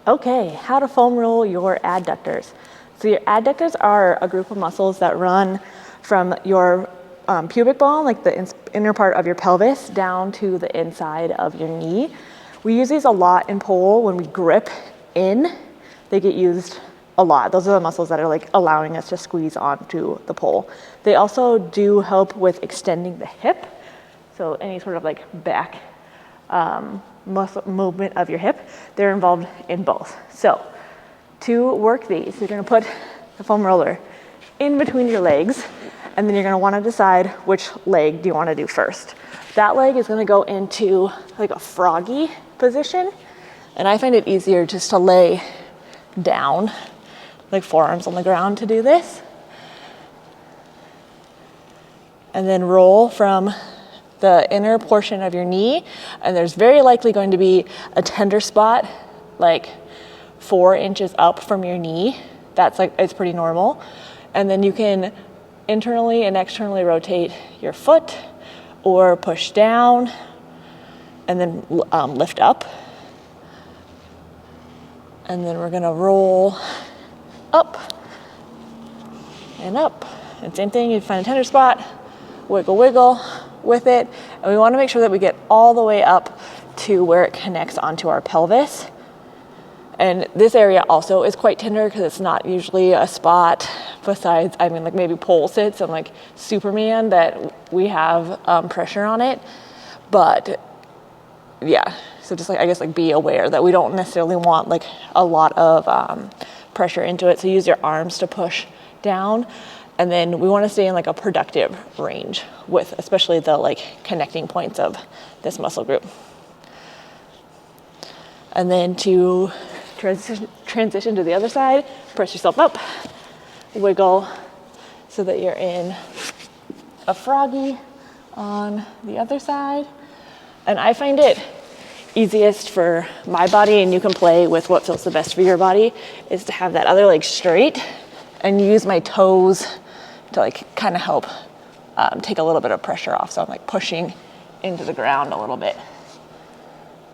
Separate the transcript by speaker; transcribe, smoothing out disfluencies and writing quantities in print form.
Speaker 1: Okay, how to foam roll your adductors. So your adductors are a group of muscles that run from your pubic bone, like the inner part of your pelvis, down to the inside of your knee. We use these a lot in pole when we grip in. They get used a lot. Those are the muscles that are like allowing us to squeeze onto the pole. They also do help with extending the hip. So any sort of like back muscle movement of your hip, they're involved in both. So to work these, you're gonna put the foam roller in between your legs, and then you're gonna wanna decide which leg do you wanna do first. That leg is gonna go into like a froggy position, and I find it easier just to lay down, like forearms on the ground to do this. And then roll from the inner portion of your knee, and there's very likely going to be a tender spot like 4 inches up from your knee. That's like, it's pretty normal. And then you can internally and externally rotate your foot or push down and then lift up. And then we're gonna roll up and up. And same thing, you find a tender spot, wiggle, wiggle with it. And we wanna make sure that we get all the way up to where it connects onto our pelvis. And this area also is quite tender because it's not usually a spot besides, I mean, like maybe pole sits and like Superman that we have pressure on it. But yeah, so just like, I guess like be aware that we don't necessarily want like a lot of pressure into it. So use your arms to push down. And then we want to stay in like a productive range with especially the like connecting points of this muscle group. And then to transition to the other side, press yourself up, wiggle so that you're in a froggy on the other side. And I find it easiest for my body, and you can play with what feels the best for your body, is to have that other leg straight and use my toes to like kind of help take a little bit of pressure off. So I'm like pushing into the ground a little bit.